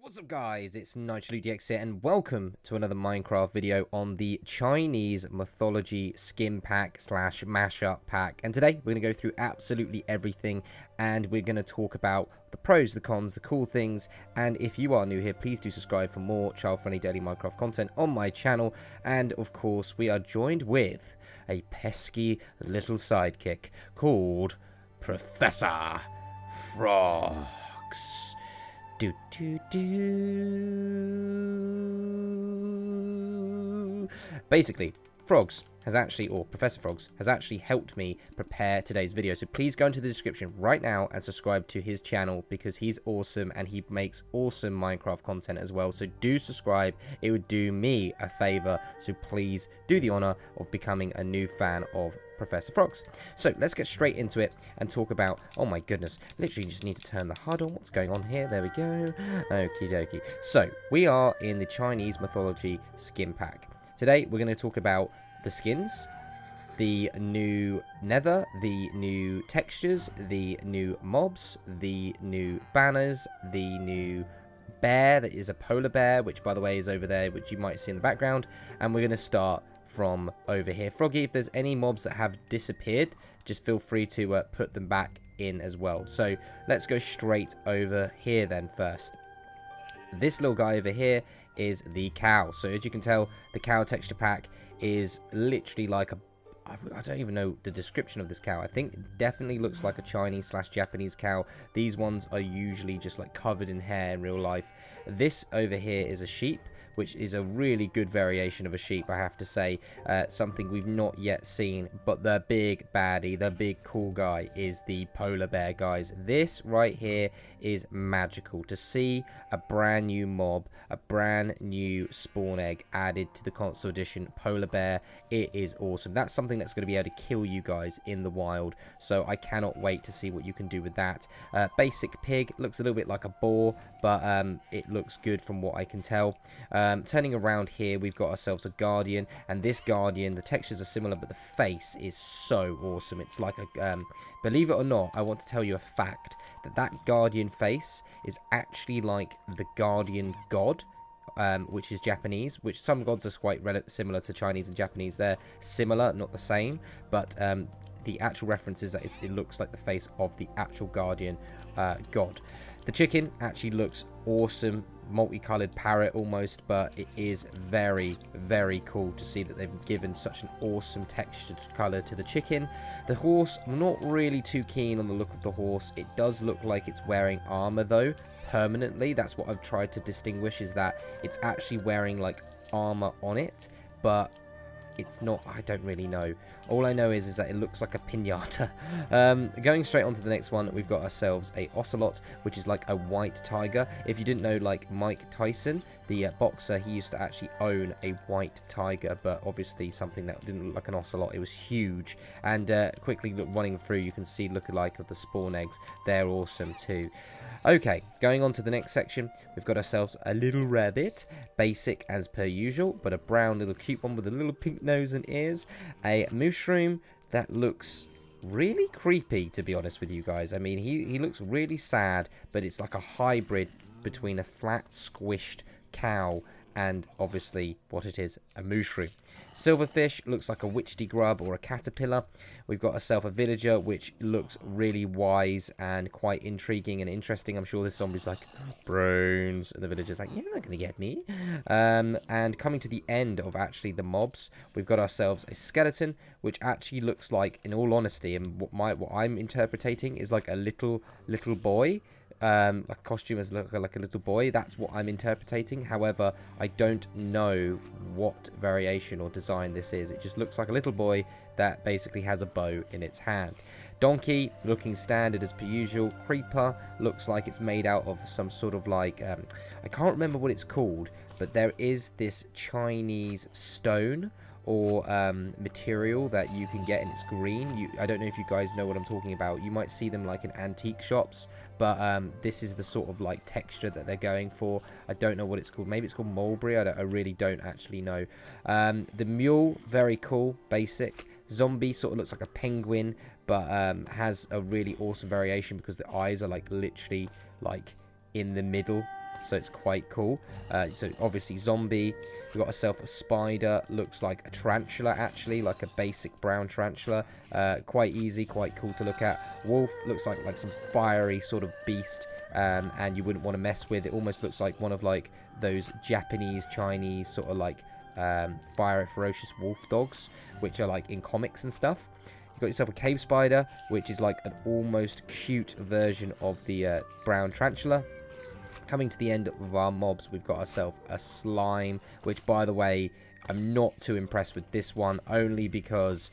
What's up guys, it's NitroLudeX here and welcome to another Minecraft video on the Chinese Mythology skin pack slash mashup pack. And today we're going to go through absolutely everything and we're going to talk about the pros, the cons, the cool things. And if you are new here, please do subscribe for more child-friendly daily Minecraft content on my channel. And of course we are joined with a pesky little sidekick called Professor Frogs. Do do do. Basically, Professor Frogs has actually helped me prepare today's video. So please go into the description right now and subscribe to his channel because he's awesome and he makes awesome Minecraft content as well. So do subscribe. It would do me a favor. So please do the honor of becoming a new fan of Professor Frogs. So let's get straight into it and talk about, oh my goodness, literally just need to turn the HUD on. What's going on here? There we go. Okie dokie. So we are in the Chinese Mythology skin pack. Today we're going to talk about the skins, the new nether, the new textures, the new mobs, the new banners, the new bear that is a polar bear, which by the way is over there, which you might see in the background. And we're going to start from over here. Froggy, if there's any mobs that have disappeared, just feel free to put them back in as well. So let's go straight over here then first. This little guy over here is the cow. So as you can tell, the cow texture pack is literally like a, I don't even know the description of this cow. I think it definitely looks like a Chinese slash Japanese cow. These ones are usually just like covered in hair in real life. This over here is a sheep, which is a really good variation of a sheep, I have to say. Something we've not yet seen, but the big baddie, the big cool guy is the polar bear, guys. This right here is magical. To see a brand new mob, a brand new spawn egg added to the console edition polar bear, it is awesome. That's something that's going to be able to kill you guys in the wild, so I cannot wait to see what you can do with that. Basic pig looks a little bit like a boar, but it looks good from what I can tell. Turning around here, we've got ourselves a guardian, and this guardian, the textures are similar, but the face is so awesome. It's like a, believe it or not, I want to tell you a fact, that guardian face is actually like the guardian god, which is Japanese, which some gods are quite similar to Chinese and Japanese. They're similar, not the same, but the actual reference is that it looks like the face of the actual guardian god. The chicken actually looks awesome, multicolored parrot almost, but it is very, very cool to see that they've given such an awesome textured color to the chicken. The horse, I'm not really too keen on the look of the horse. It does look like it's wearing armor though, permanently. That's what I've tried to distinguish, is that it's actually wearing like armor on it, but it's not. I don't really know. All I know is that it looks like a pinata. Going straight on to the next one, we've got ourselves a ocelot, which is like a white tiger. If you didn't know, like Mike Tyson, the boxer, he used to actually own a white tiger, but obviously something that didn't look like an ocelot. It was huge. And quickly running through, you can see lookalike of the spawn eggs. They're awesome too. Okay, going on to the next section, we've got ourselves a little rabbit, basic as per usual, but a brown little cute one with a little pink nose and ears. A mushroom that looks really creepy, to be honest with you guys. I mean, he looks really sad, but it's like a hybrid between a flat, squished cow and obviously what it is, a mushroom. Silverfish looks like a witchetty grub or a caterpillar. We've got ourselves a villager, which looks really wise and quite intriguing and interesting. I'm sure this zombie's like, brains, and the villager's like, you're not going to get me. And coming to the end of actually the mobs, we've got ourselves a skeleton, which actually looks like, in all honesty, and what I'm interpreting is like a little boy. Like costume as like a little boy. That's what I'm interpreting. However, I don't know what variation or design this is. It just looks like a little boy that basically has a bow in its hand. Donkey looking standard as per usual. Creeper looks like it's made out of some sort of like I can't remember what it's called, but there is this Chinese stone or material that you can get, and it's green. I don't know if you guys know what I'm talking about. You might see them like in antique shops, but this is the sort of like texture that they're going for. I don't know what it's called. Maybe it's called mulberry. I really don't actually know. The mule, very cool, basic. Zombie sort of looks like a penguin, but has a really awesome variation because the eyes are like literally like in the middle so it's quite cool. So obviously zombie. We've got ourselves a spider, looks like a tarantula actually, like a basic brown tarantula. Quite easy, quite cool to look at. Wolf looks like some fiery sort of beast, and you wouldn't want to mess with. It almost looks like one of like those Japanese, Chinese sort of like fiery, ferocious wolf dogs, which are like in comics and stuff. You've got yourself a cave spider, which is like an almost cute version of the brown tarantula. Coming to the end of our mobs, we've got ourselves a slime, which, by the way, I'm not too impressed with this one, only because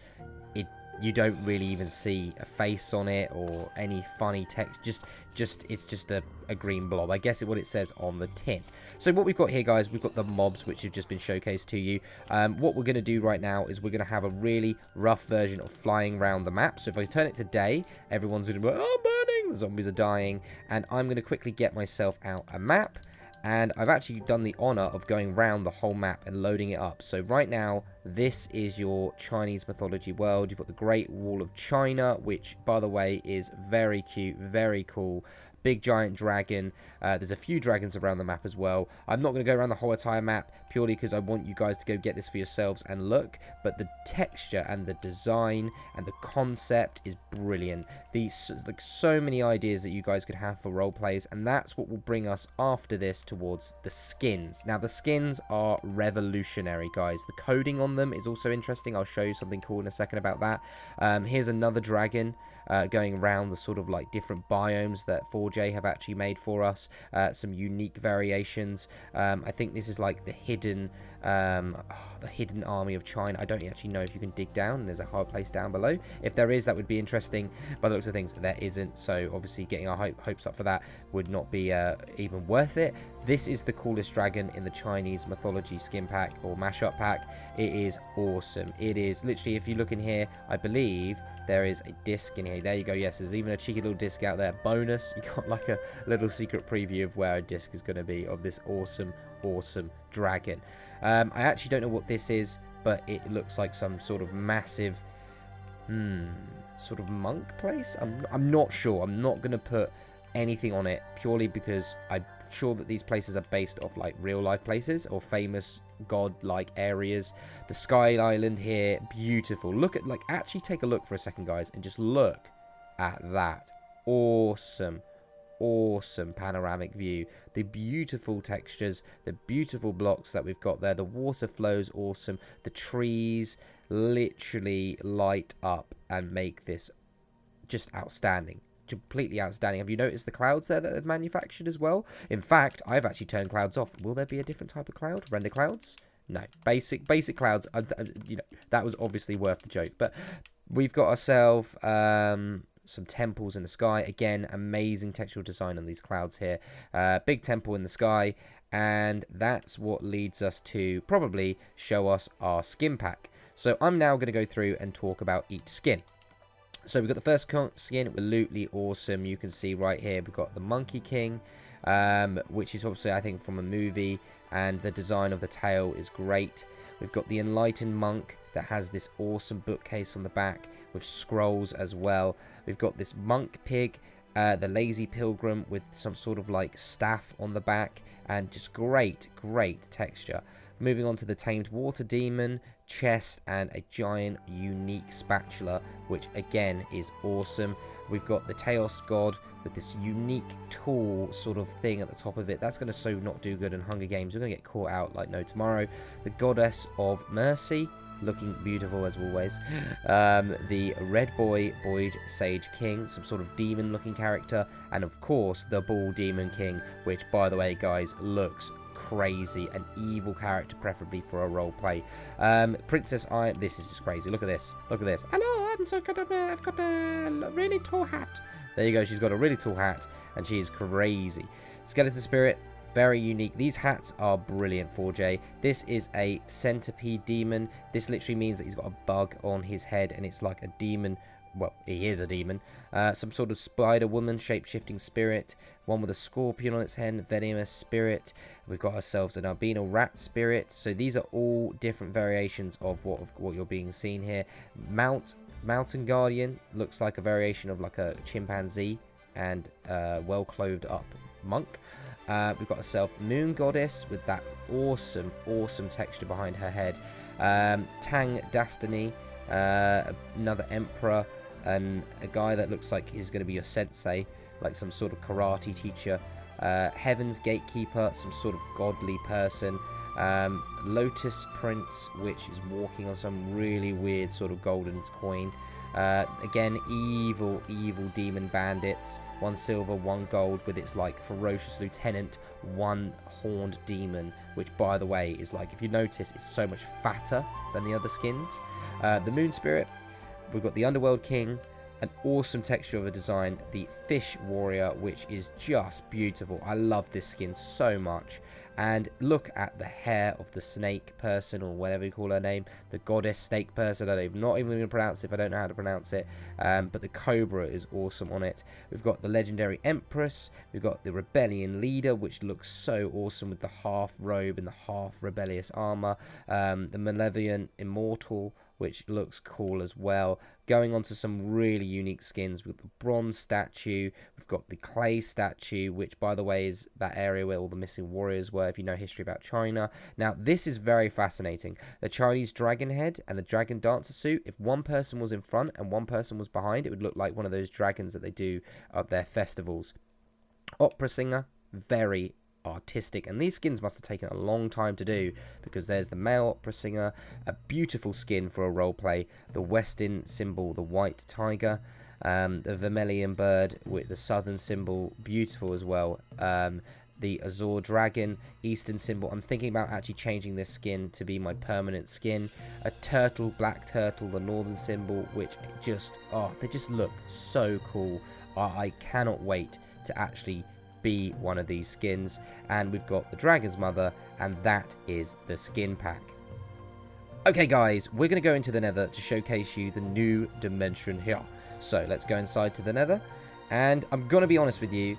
you don't really even see a face on it or any funny text. It's just a green blob. I guess what it says on the tin. So what we've got here, guys, we've got the mobs, which have just been showcased to you. What we're going to do right now is we're going to have a really rough version of flying around the map. So if I turn it to day, everyone's going to be like, oh, burning, the zombies are dying. And I'm going to quickly get myself out a map. And I've actually done the honor of going around the whole map and loading it up. So right now, this is your Chinese mythology world. You've got the Great Wall of China, which, by the way, is very cute, very cool. Big giant dragon. There's a few dragons around the map as well. I'm not going to go around the whole entire map purely because I want you guys to go get this for yourselves and look. But the texture and the design and the concept is brilliant. These like so many ideas that you guys could have for role plays, and that's what will bring us after this towards the skins. Now the skins are revolutionary, guys. The coding on them is also interesting. I'll show you something cool in a second about that. Here's another dragon. Going around the sort of like different biomes that 4J have actually made for us. Some unique variations. I think this is like the hidden army of China. I don't actually know if you can dig down. There's a hard place down below. If there is, that would be interesting. By the looks of things, there isn't. So obviously getting our hopes up for that would not be even worth it. This is the coolest dragon in the Chinese mythology skin pack or mashup pack. It is awesome. It is literally, if you look in here, I believe there is a disc in here. There you go. Yes, there's even a cheeky little disc out there. Bonus, you got like a little secret preview of where a disc is going to be of this awesome dragon. I actually don't know what this is, but it looks like some sort of massive sort of monk place. I'm not sure. I'm not going to put anything on it purely because I'm sure that these places are based off like real life places or famous god-like areas. The Sky Island here, beautiful. Look at, like, actually take a look for a second, guys, and just look at that. Awesome panoramic view. The beautiful textures, the beautiful blocks that we've got there. The water flows awesome. The trees literally light up and make this just outstanding. Completely outstanding. Have you noticed the clouds there that they've manufactured as well? In fact, I've actually turned clouds off. Will there be a different type of cloud? Render clouds? No. Basic clouds. You know, that was obviously worth the joke. But we've got ourselves some temples in the sky. Again, amazing textural design on these clouds here. Big temple in the sky. And that's what leads us to probably show us our skin pack. So I'm now going to go through and talk about each skin. So we've got the first skin, absolutely awesome. You can see right here, we've got the Monkey King, which is obviously, I think, from a movie, and the design of the tail is great. We've got the Enlightened Monk that has this awesome bookcase on the back with scrolls as well. We've got this Monk Pig, the Lazy Pilgrim with some sort of like staff on the back, and just great texture. Moving on to the Tamed Water Demon, chest, and a giant unique spatula, which again is awesome. We've got the Chaos God with this unique tool sort of thing at the top of it. That's going to so not do good in Hunger Games. We're going to get caught out like no tomorrow. The Goddess of Mercy, looking beautiful as always. The Red Boy Boyd Sage King, some sort of demon looking character. And of course the Bull Demon King, which, by the way, guys, looks crazy. An evil character, preferably for a role play. Princess Iron, this is just crazy. Look at this. Hello, I've got a really tall hat. There you go. She's got a really tall hat and she's crazy. Skeleton Spirit, very unique. These hats are brilliant, 4J. This is a centipede demon. This literally means that he's got a bug on his head and it's like a demon. Well, he is a demon. Some sort of spider woman, shape-shifting spirit. One with a scorpion on its head, venomous spirit. We've got ourselves an albino rat spirit. So these are all different variations of what you're being seen here. Mountain Guardian looks like a variation of like a chimpanzee and well-clothed up monk. We've got ourselves Moon Goddess with that awesome, awesome texture behind her head. Tang Dastiny, another Emperor, and a guy that looks like he's going to be your sensei, like some sort of karate teacher. Heaven's Gatekeeper, some sort of godly person. Lotus Prince, which is walking on some really weird sort of golden coin. Again, evil demon bandits. 1 silver, 1 gold, with its like ferocious lieutenant, 1 horned demon, which by the way is like, if you notice, it's so much fatter than the other skins. The Moon Spirit. We've got the Underworld King. An awesome texture of a design. The Fish Warrior, which is just beautiful. I love this skin so much. And look at the hair of the snake person, or whatever you call her name, the goddess snake person. I'm not even going to pronounce it if I don't know how to pronounce it. But the cobra is awesome on it. We've got the legendary Empress. We've got the rebellion leader, which looks so awesome with the half robe and the half rebellious armor. The malevolent immortal, which looks cool as well. Going on to some really unique skins with the bronze statue. We've got the clay statue, which by the way is that area where all the missing warriors were, if you know history about China. Now this is very fascinating. The Chinese dragon head and the dragon dancer suit, if one person was in front and one person was behind, it would look like one of those dragons that they do at their festivals. Opera singer, very artistic, and these skins must have taken a long time to do, because there's the male opera singer, a beautiful skin for a roleplay, the western symbol, the white tiger, the vermilion bird with the southern symbol, beautiful as well, the Azure dragon, eastern symbol. I'm thinking about actually changing this skin to be my permanent skin. A turtle, black turtle, the northern symbol, which just, oh, they just look so cool. I cannot wait to actually be one of these skins. And we've got the Dragon's Mother, and that is the skin pack. Okay guys, we're going to go into the Nether to showcase you the new dimension here. So let's go inside to the Nether, and I'm going to be honest with you,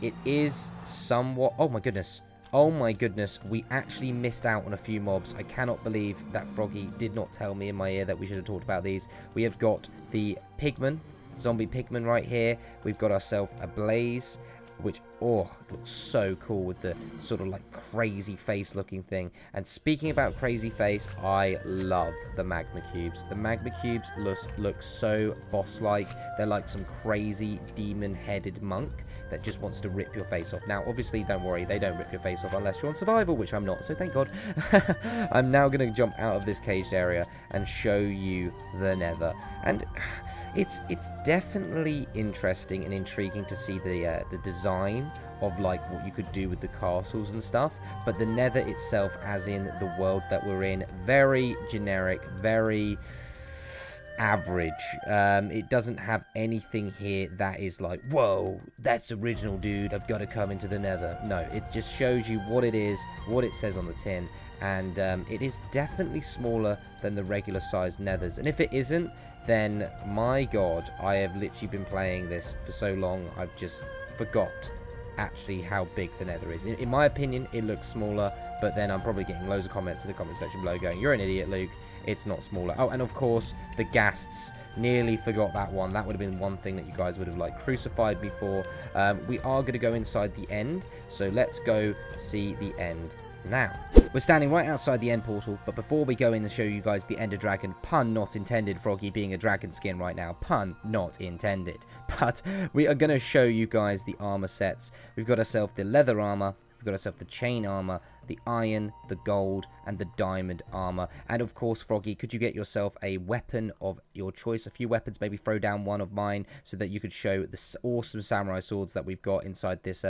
it is somewhat, oh my goodness, we actually missed out on a few mobs. I cannot believe that Froggy did not tell me in my ear that we should have talked about these. We have got the Pigman, zombie Pigman right here. We've got ourselves a Blaze, which, oh, looks so cool with the sort of like crazy face looking thing. And speaking about crazy face, I love the magma cubes. The magma cubes look so boss like. They're like some crazy demon headed monk that just wants to rip your face off. Now obviously don't worry, they don't rip your face off unless you're on survival, which I'm not, so thank God. I'm now going to jump out of this caged area and show you the Nether. And it's definitely interesting and intriguing to see the design of like what you could do with the castles and stuff, but the Nether itself, as in the world that we're in, very generic, very average. It doesn't have anything here that is like, whoa, that's original, dude, I've got to come into the Nether. No, it just shows you what it is, what it says on the tin, and it is definitely smaller than the regular sized Nethers. And if it isn't, then my God, I have literally been playing this for so long, I've just forgot actually how big the Nether is. In my opinion, it looks smaller, but then I'm probably getting loads of comments in the comment section below going, you're an idiot, Luke, it's not smaller. Oh, and of course, the ghasts. Nearly forgot that one. That would have been one thing that you guys would have like crucified me for. We are going to go inside the end, so let's go see the end now. We're standing right outside the end portal, but before we go in and show you guys the Ender Dragon, pun not intended, Froggy being a dragon skin right now, pun not intended, but we are going to show you guys the armor sets. We've got ourselves the leather armor, we've got ourselves the chain armor, the iron, the gold, and the diamond armor. And of course, Froggy, could you get yourself a weapon of your choice? A few weapons, maybe throw down one of mine so that you could show the awesome samurai swords that we've got inside this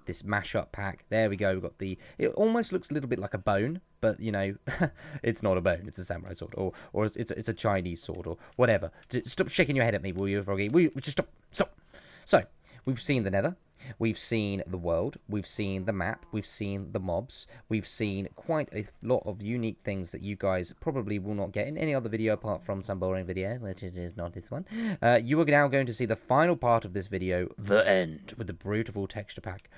this mashup pack. There we go. We've got the, it almost looks a little bit like a bone, but you know, it's not a bone, it's a samurai sword, or it's a Chinese sword, or whatever. Stop shaking your head at me, will you, Froggy? Will you just stop. So we've seen the Nether, we've seen the world, we've seen the map, we've seen the mobs, we've seen quite a lot of unique things that you guys probably will not get in any other video apart from some boring video, which is not this one. You are now going to see the final part of this video, the end, with the beautiful texture pack.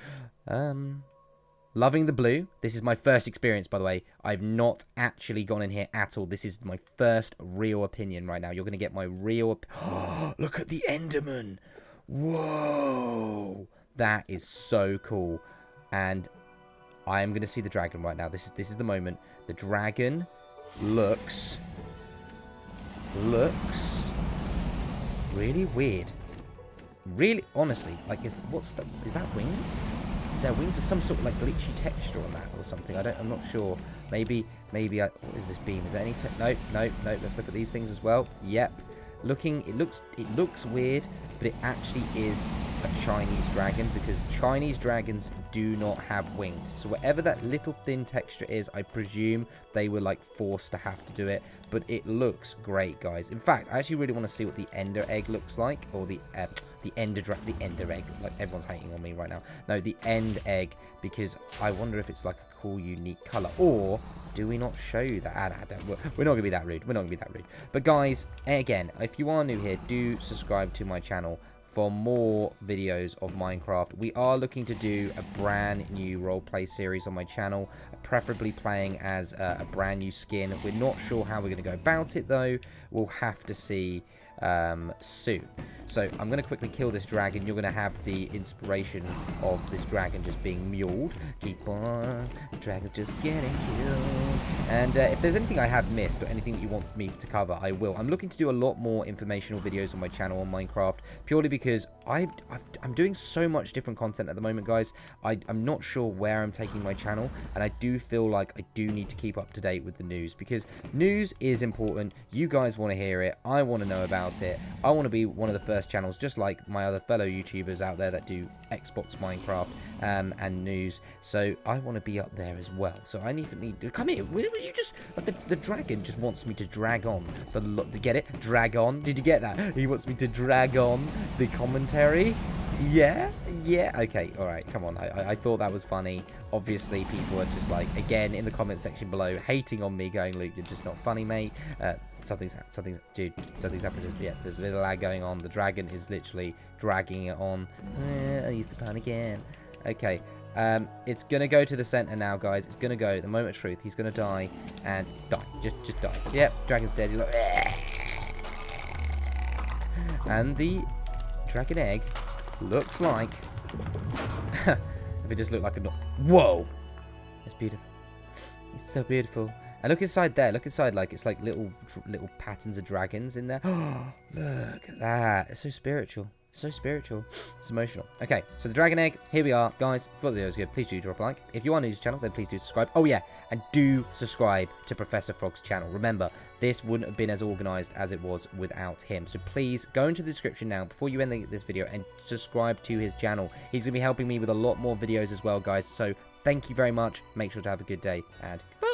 Loving the blue. This is my first experience, by the way. I've not actually gone in here at all. This is my first real opinion right now. You're going to get my real... Look at the Enderman. Whoa. That is so cool. and I am going to see the dragon right now. This is the moment. The dragon looks really weird. Really, honestly, like, is that wings? Is there wings? There's some sort of like glitchy texture on that or something. I'm not sure. Maybe what is this beam? Is there any no. Let's look at these things as well. Yep. It looks weird, but it actually is a Chinese dragon, because Chinese dragons do not have wings. So whatever that little thin texture is, I presume they were like forced to have to do it, but it looks great, guys. In fact, I actually really want to see what the ender egg looks like, or the ender egg. Like, everyone's hating on me right now. No, the end egg, because I wonder if it's like a cool, unique color, or do we not show you that? We're not going to be that rude. We're not going to be that rude. But guys, again, if you are new here, do subscribe to my channel for more videos of Minecraft. We are looking to do a brand new roleplay series on my channel, preferably playing as a brand new skin. We're not sure how we're going to go about it, though. We'll have to see soon. So I'm going to quickly kill this dragon. You're going to have the inspiration of this dragon just being muled. Keep on, the dragon's just getting killed. And if there's anything I have missed, or anything that you want me to cover, I will. I'm looking to do a lot more informational videos on my channel on Minecraft, purely because I'm doing so much different content at the moment, guys. I'm not sure where I'm taking my channel, and I do feel like I do need to keep up to date with the news, because news is important. You guys want to hear it. I want to know about it. I want to be one of the first channels, just like my other fellow YouTubers out there that do Xbox, Minecraft, and news. So I want to be up there as well. So I need to come here. Will you just like the dragon just wants me to drag on get it? Drag on. Did you get that? He wants me to drag on the commentary. Yeah. Okay. All right. Come on. I thought that was funny. Obviously, people are just like, again, in the comment section below, hating on me, going, Luke, you're just not funny, mate. Something's happening. Yeah, there's a bit of lag going on. The dragon is literally dragging it on. I used the pun again. Okay. It's gonna go to the center now, guys. It's gonna go. The moment of truth. He's gonna die and die. Just die. Yep. Dragon's dead. Look. And the dragon egg looks like. If it just looked like a. Whoa! It's beautiful. It's so beautiful. And look inside there. Look inside. Like, it's like little patterns of dragons in there. Look at that. It's so spiritual. So spiritual. It's emotional. Okay, so the dragon egg, here we are. Guys, if you thought the video was good, please do drop a like. If you are new to the channel, then please do subscribe. Oh yeah, and do subscribe to Professor Frog's channel. Remember, this wouldn't have been as organized as it was without him. So please go into the description now before you end this video and subscribe to his channel. He's going to be helping me with a lot more videos as well, guys. So thank you very much. Make sure to have a good day, and goodbye.